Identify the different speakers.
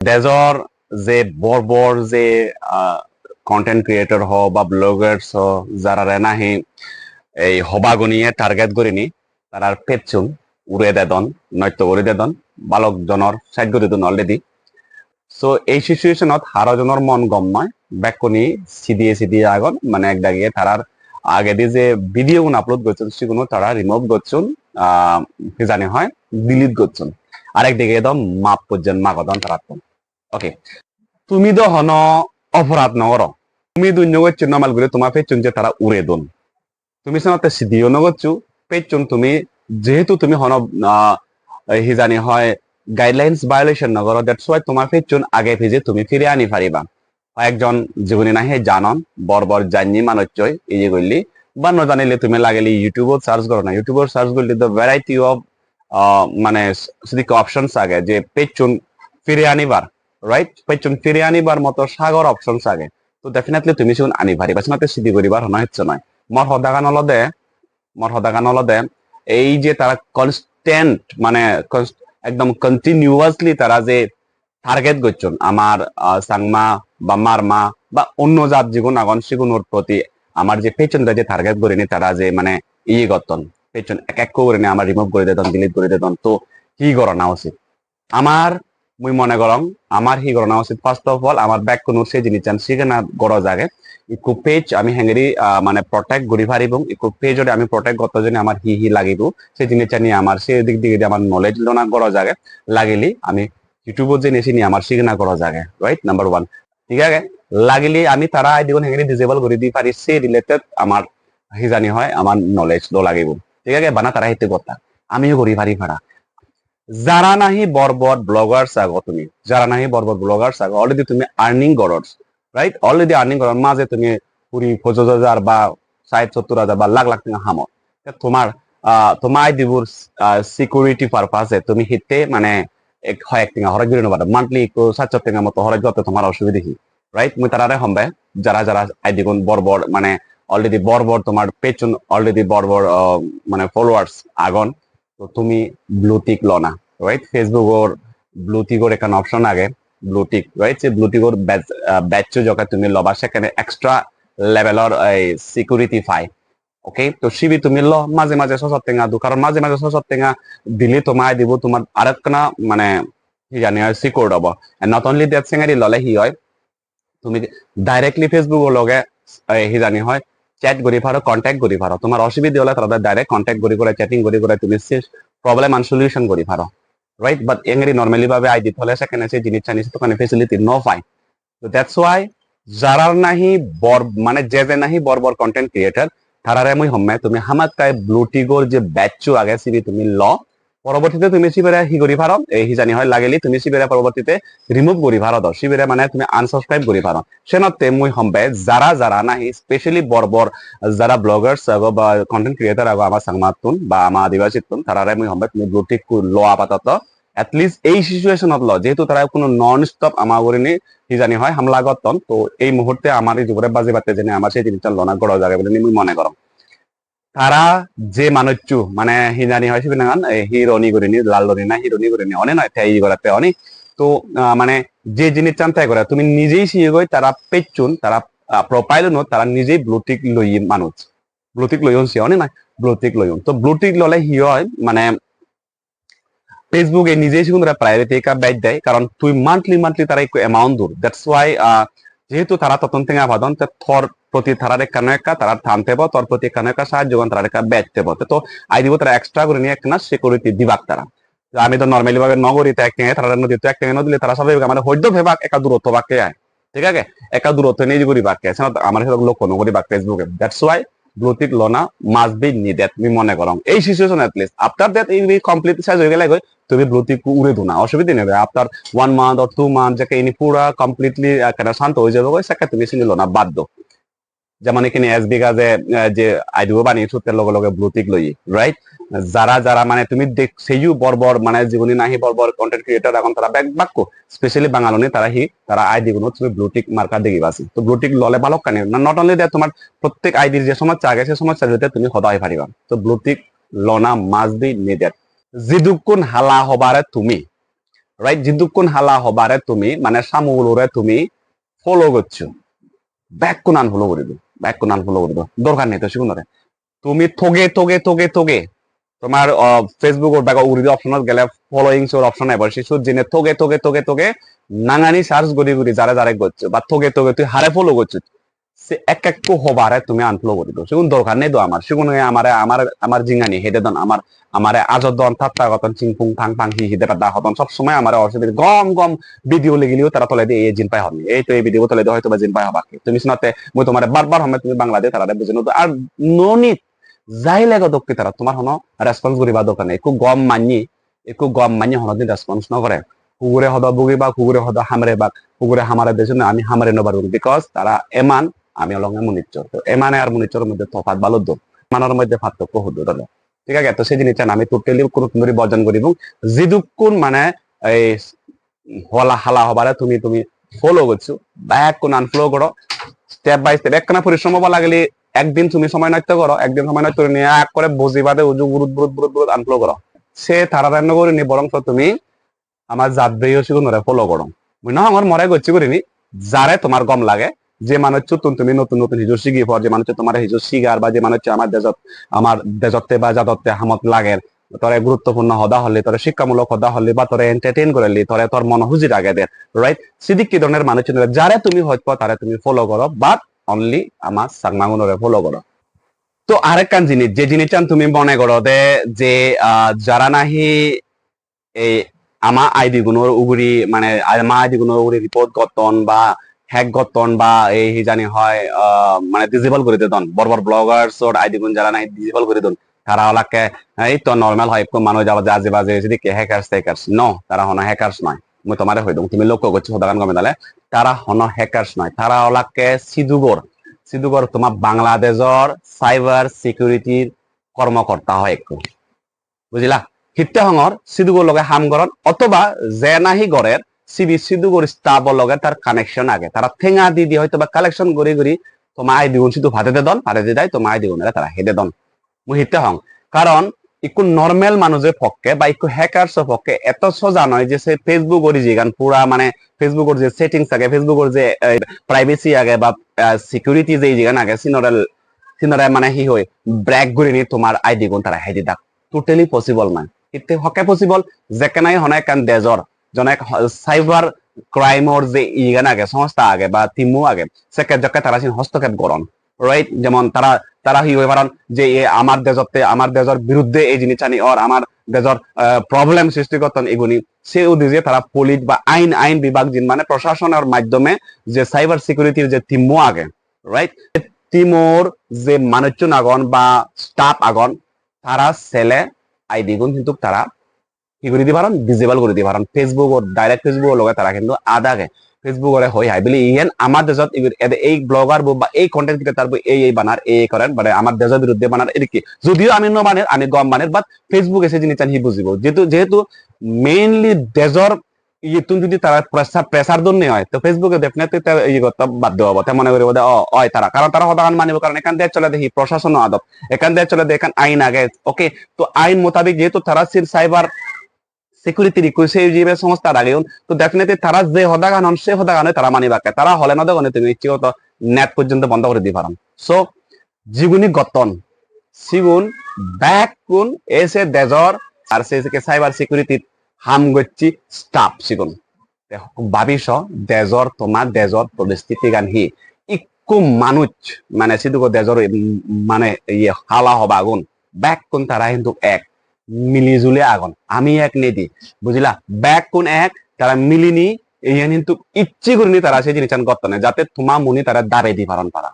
Speaker 1: দেজৰ যে বৰ যে কন্টেন্ট ক্রিয়েটর হ বা ব্লগার্স হ যারা নাহি এই হবাগনিয়ে টার্গেট করিনি তারার পেছুন উড়ে দেদন নৈত্য করে দেদন বালক জনের সাইড করে দেন অলরেডি সো এই সিচুয়েশনত হারজনের মন গম নয় ব্যাকুনি সিদিয়ে আগন মানে এক দাগিয়ে তারার আগে দিয়ে যে ভিডিও আপলোড করছেন সেগুলো তারা রিমুভ করছেন কি জানি হয় ডিলিট করছেন আরেক দিকে একদম মাপ পর্যন্ত মাগদন তারা ওকে তুমি তো হন অপরাধ নগর তুমি দুন্য করছো নমাল করে তোমার পেছন যে তারা উড়ে দন তুমি সাথে সিদিও নগরছু পেছন তুমি যেহেতু তুমি হন হিজানি হয় guidelines violation Nagar that's why তোমার পেছন আগে ভেজে তুমি ফিরে আনি পারিবা একজন জীবনী নাহে জানন বর্বর জানি মানুষই এই যে করলি বা ন জানিলে তুমি লাগেলি ইউটিউবত সার্চ করো না ইউটিউবত সার্চ করলে দ্য ভ্যারাইটি অফ মানে যদি অপশনস আগে যে পেছন ফিরে আনিবার রাইট পেছন ফিরে আনিবার মতো সাগর অপশনস আগে তো ডেফিনেটলি তুমি শুন আনি পারিবা সিনাতে সিদ্ধি করিবার হনা হচ্ছে নয় মর হদাগান অলদে এই যে তারা কনস্ট্যান্ট মানে একদম কন্টিনিউয়াসলি তারা যে টার্গেট করছেন আমার সাংমা বা মারমা বা অন্য জাত যেগুন আগন সেগুলোর প্রতি আমার যে পেছনটা যে টার্গেট করিনি তারা যে মানে ইয়ে করতন পেছন এক করে নিয়ে আমার রিমুভ করে দিতন ডিলিট করে দিতন তো কি করা উচিত আমার মুই মনে করং আমার হি করা উচিত ফার্স্ট অফ অল আমার ব্যাক কোনো সে জিনিস চান সেখানে গরজ আগে ইকো পেজ আমি হেঙ্গেরি মানে প্রটেক্ট করি পারিব ইকো পেজ আমি প্রটেক্ট করতে জন্য আমার হি লাগিব সেই জিনিসটা নিয়ে আমার সে দিক দিকে আমার নলেজ লোনা গরজ আগে লাগিলি আমি ইউটিউবত যে নেছি নিয়ে আমার শিখনা গরজ আগে রাইট নাম্বার ওয়ান ঠিক আছে লাগিলি আমি তারা আই দিগুন হেঙ্গেরি ডিসেবল করে দি পারি সে রিলেটেড আমার হিজানি হয় আমার নলেজ লো লাগিব ঠিক আছে বানা তারা হিতে কথা আমিও করি পারি ভাড়া যারা নাহি বরবর ব্লগার্স আগো তুমি যারা নাহি বরবর ব্লগার্স আগো অলরেডি তুমি আর্নিং গরস রাইট অলরেডি আর্নিং গরস মাঝে তুমি 20-25,000 বা 60-70,000 বা লাখ লাখ টাকা হামো তোমার তোমার দিবুর সিকিউরিটি পারপাসে তুমি হিতে মানে এক হয় এক টাকা হরে গিরে নেবা মান্থলি 60 টাকা মতো হরে যত তোমার অসুবিধা কি রাইট মুই তারারে হম্বে যারা যারা আইডি গুণ বরবর মানে অলরেডি বরবর তোমার পেছন অলরেডি বরবর মানে ফলোয়ার্স আগন তো তুমি ব্লুটিক ল না রাইট ফেসবুকর ব্লুটিকর একটা অপশন আগে ব্লুটিক রাইট যে ব্লুটিকর ব্যাচ যখন তুমি লবা সেখানে এক্সট্রা লেভেলর সিকিউরিটি পাই ওকে তো সিবি তুমি ল মাঝে মাঝে 600 টাকা দু কারণ মাঝে মাঝে 600 টাকা দিলে তোমায় দিব তোমার আরেকখানা মানে কি জানি হয় সিকিউর হব নট অনলি দ্যাট সিঙ্গারি ললে হি হয় তুমি ডাইরেক্টলি ফেসবুকের লগে হি জানি হয় চ্যাট করি পারো কন্ট্যাক্ট করি পারো তোমার অসুবিধা হলে তারা ডাইরেক্ট কন্ট্যাক্ট করে চ্যাটিং করে তুমি প্রবলেম আন সলিউশন করি পারো রাইট বাট এঙ্গেরি নর্মালি ভাবে আই দিতে হলে সেখানে সেই জিনিস চাইনিস তো কানে ফেসিলিটি নো পাই তো দ্যাটস ওয়াই যারা নাহি মানে যে নাহি বরবর কন্টেন্ট ক্রিয়েটর তারারে মুই হম্মে তুমি হামাত কাই ব্লুটিগোর যে ব্যাচু আগে সিবি তুমি ল পরবর্তীতে তুমি সিবেরা হি করি পারো এই হি জানি হয় লাগেলি তুমি সিবেরা পরবর্তীতে রিমুভ করি পারো দাও সিবেরা মানে তুমি আনসাবস্ক্রাইব করি পারো সেনতে মুই হম্বে যারা যারা নাহি স্পেশালি বরবর যারা ব্লগার্স আগো বা কন্টেন্ট ক্রিয়েটর আগো আমার সাংমাতুন বা আমার আদিবাসীতুন তারারে মুই হম্বে তুমি ব্লুটিক ল আপাতত এটলিস্ট এই সিচুয়েশনত ল যেহেতু তারা কোনো নন স্টপ আমার করিনি হি জানি হয় হামলা করতন তো এই মুহূর্তে আমার এই যুগরে বাজে বাতে জেনে আমার সেই জিনিসটা লনা গড় জাগে বলে মুই মনে করম তারা যে মানুষচু মানে হিজানি হয় সিবিনাগান হিরোনি করিনি লালনি না হিরোনি করিনি অনে নয় তাই করাতে অনেক তো মানে যে জিনিস চান তাই করে তুমি নিজেই সিয়ে গই তারা পেচুন তারা প্রোফাইল নো তারা নিজেই ব্লুটিক লই মানুষ ব্লুটিক লইন সে অনে নয় ব্লুটিক লইন তো ব্লুটিক ললে হি হয় মানে ফেসবুকে নিজেই সেগুলো প্রায়োরিটি কা ব্যাচ দেয় কারণ তুই মান্থলি তারা একটু অ্যামাউন্ট দূর দ্যাটস ওয়াই যেহেতু তারা ততন থেকে আবাদন থর প্রতি তারার কেন একটা তারা থামতে তোর প্রতি কেন একটা সাহায্য তারা একটা বেচতে তো আই দিব তারা এক্সট্রা করে নিয়ে একটা সিকিউরিটি দিবাক তারা আমি তো নর্মালি ভাবে নগরীতে এক টাকা তারা নদীতে এক টাকা নদিলে তারা সবাই মানে হইদ ভেবাক একা দূরত্ব বাক্যে আয় ঠিক আছে একা দূরত্ব নিয়ে করি বাক্যে আছে আমার সাথে লোক নগরী বাক ফেসবুকে দ্যাটস ওয়াই ব্লুটিক লোনা মাস্ট বি নিডেড আমি মনে করম এই সিচুয়েশন এটলিস্ট আফটার দ্যাট এই কমপ্লিট সাইজ হয়ে গেলে তুমি ব্লুটিক উড়ে দো না অসুবিধা নেই আফটার 1 মান্থ অর 2 মান্থ যাকে ইনি পুরা কমপ্লিটলি শান্ত হয়ে যাবে সেটা তুমি চিনিল না বাদ দো যেমন এখানে এসবি কাজে যে আইডিও বানিয়েছো তার লগে লগে ব্লুটিক লই রাইট যারা যারা মানে তুমি দেখছেইও বরবর মানে জীবনী নাহি বরবর কন্টেন্ট ক্রিয়েটর এখন তারা ব্যাক বাক্য স্পেশালি বাঙালনি তারা আইডি গুলো তুমি ব্লুটিক মার্কা দেখিবাছি তো ব্লুটিক ললে ভালো কানে না নট অনলি দ্যাট তোমার প্রত্যেক আইডির যে সমস্যা আগে সে সমস্যা যেতে তুমি সদাই পারিবা তো ব্লুটিক লনা মাস্ট বি নিডেড যিদুকুন হালা হবারে তুমি রাইট যতক্ষণ হালা হবারে তুমি মানে সামুগুলোরে তুমি ফলো করছো ব্যাক কোন আনফলো করে দিও ব্যাক কোন আনফলো করে দিও দরকার নেই তো সেগুলোরে তুমি থগে থগে থগে থগে তোমার ফেসবুক ওর ব্যাগ উড়ি অপশনত গেলে ফলোইং ওর অপশন এবার শিশু জিনে থগে থগে থগে থগে নাঙানি সার্চ গড়ি গড়ি যারা যারা করছো বা থগে থগে তুই হারে ফলো করছো সে এক এক হবারে তুমি আনফলো করে দিও সেগুন দরকার নেই তো আমার সেগুন আমার আমার আমার জিঙ্গানি হেডে দন আমার আমার আজর দন ঠাট্টা গতন চিংপুং ফাং ফাং হি হিদে দা হতন সব সময় আমার অসুবিধা গম গম ভিডিও লিগিলিও তারা তলে দিয়ে এই জিন পাই হবনি এই তো এই ভিডিও তলে দিয়ে হয়তো বা জিন পাই হবা তুমি শুনাতে মই তোমার বারবার হবে তুমি বাংলাদেশ তারা বুঝে আর নো নিড যাই লাগে দক্ষি তারা তোমার হনো রেসপন্স করিবা দরকার নেই একটু গম মানি হনদিন রেসপন্স নকরে কুকুরে হদ বুগি বা কুকুরে হদ হামরে বা কুকুরে হামারে দেশ আমি হামারে নবার বিকজ তারা এমান আমি অলঙ্গে মুনিচ্চর তো এমানে আর মুনিচ্চরের মধ্যে তফাৎ ভালো দো মানের মধ্যে পার্থক্য হতো তাহলে ঠিক আছে তো সেই জিনিসটা আমি টোটালি কোনো তুমি বর্জন করি এবং যেদুক্ষণ মানে এই হলা হালা হবারে তুমি তুমি ফলো করছো ব্যাক কোন আনফলো করো স্টেপ বাই স্টেপ একখানা পরিশ্রম হবা লাগলে একদিন তুমি সময় নষ্ট করো একদিন সময় নষ্ট করে নিয়ে এক করে বজি বাদে উজু বুরুত বুরুত বুরুত বুরুত আনফলো করো সে তারা রান্না করে নি বরং তুমি আমার জাত বেয়ে সেগুলো ফলো করো বুঝ না আমার মরে গচ্ছি করিনি যারে তোমার গম লাগে যে মানুষ তুমি নতুন নতুন হিজো শিখি পর যে মানুষ তোমার হিজো শিগার বা যে মানুষ আমার দেশতে বা জাততে হামত লাগে তোরে গুরুত্বপূর্ণ হদা হলে তোরে শিক্ষামূলক হদা হলে বা তোরে এন্টারটেইন করলি তোরে তোর মন হুজি লাগে দে রাইট সিদিক কি ধরনের মানুষ যারে তুমি হয়তো তারে তুমি ফলো করো বাট অনলি আমার সাংমাগুনরে ফলো করো তো আরেকখান জিনিস যে জিনিসটা তুমি মনে করো দে যে যারা নাহি এই আমা আইডি গুণর উগুরি মানে আমা আইডি গুণর উগুরি রিপোর্ট গতন বা হ্যাক গতন বা এই জানি হয় মানে ডিজেবল করে দেন বড় বড় ব্লগার্স ওর আইডি গুণ যারা নাই ডিজেবল করে দেন তারা ওলাকে এই তো নরমাল হয় একটু মানুষ যাওয়া জাজে বাজে যদি কে হ্যাকার্স নো তারা হন হ্যাকার্স নয় মই তোমারে হই দম তুমি লক্ষ্য করছো সদাগান গমে দালে তারা হন হ্যাকার্স নয় তারা ওলাকে সিদুগর তোমার বাংলাদেশের সাইবার সিকিউরিটির কর্মকর্তা হয় একটু বুঝিলা হিত্তে হঙর সিদুগর লগে হাম গরন অথবা যে নাহি গড়ের সিদুগর স্টাফর লগে তার কানেকশন আগে তারা ঠেঙা দি দিয়ে হয়তো বা কালেকশন করি করি তোমার আই দিগুন শুধু ভাতেতে দন ভাতেতে দেয় তোমার আই দিগুন তারা হেদে দন মুই হিত্তে হং কারণ একটু নর্মাল মানুষের পক্ষে বা একটু হ্যাকার্সের পক্ষে এত সোজা নয় যে সে ফেসবুক ওর যে গান পুরা মানে ফেসবুকের যে সেটিংস আগে ফেসবুকের যে প্রাইভেসি আগে বা সিকিউরিটি যে গান আগে সিনরে মানে হি হই ব্র্যাক করে নি তোমার আইডি গুণ তারা হেদি দাক টোটালি পসিবল নয় ইতে হকে পসিবল যেখানে হনে কান দেজর জনে সাইবার ক্রাইমর যে ইগান আগে সংস্থা আগে বা তিমু আগে সেকে জকে তারা হস্তক্ষেপ করন রাইট যেমন তারা তারা হি হই পারন যে আমার দেজর বিরুদ্ধে এই জিনিস আনি আর আমার দেজর প্রবলেম সৃষ্টি করতেন এগুনি সে উদ্দেশ্যে তারা পুলিশ বা আইন বিভাগ জিন মানে প্রশাসনের মাধ্যমে যে সাইবার সিকিউরিটির যে তিমু আগে রাইট তিমোর যে মানুষজন আগন বা স্টাফ আগন তারা সেলে আইডি গুণ কিন্তু তারা কি করে দিতে পারেন ডিজেবল করে দিতে পারেন ফেসবুক ডাইরেক্ট ফেসবুক লগে তারা কিন্তু আদাকে ফেসবুক হই হাই বলে ইয়েন আমার দেশত এই ব্লগার বা এই কন্টেন্ট ক্রিয়েটার এই বানার এই করেন মানে আমার দেশের বিরুদ্ধে বানার এদিকে যদিও আমি নবানের আমি গম বানের বাট ফেসবুক এসে জিনিস হি বুঝিব যেহেতু মেইনলি দেশর তুমি যদি তারা প্রেসার দন্য হয় তো ফেসবুকে ডেফিনেটলি ইয়ে করতে বাধ্য হবো তে মনে করিব অয় তারা কারণ তারা হদান মানিব কারণ এখান দিয়ে চলে দেখি প্রশাসন আদব এখান দিয়ে চলে দেখেন আইন আগে ওকে তো আইন মোতাবেক যেহেতু তারা সাইবার সিকিউরিটি রিকোয়েস্ট যে সংস্থা আগে তো ডেফিনেটলি তারা যে হদাগান হন সে হদাগানে তারা মানিবাকে তারা হলে না দেখনে তুমি ইচ্ছাগত নেট পর্যন্ত বন্ধ করে দিতে পারেন সো জিগুনি গতন সিগুন ব্যাক কোন এসে দেজর আর সে সাইবার সিকিউরিটি হাম গচ্ছি স্টাফ সিগুন ভাবিস দেজর তোমার দেজর পরিস্থিতি গান হি ইকু মানুষ মানে সিদুক দেজর মানে ইয়ে হালা হবা আগুন ব্যাক কোন তারা কিন্তু এক মিলিজুলে আগুন আমি এক নেদি বুঝলা ব্যাক কোন এক তারা মিলিনি এই কিন্তু ইচ্ছে করিনি তারা সেই জিনিস করতে না যাতে তোমার মনে তারা দাবে দি পারন পারা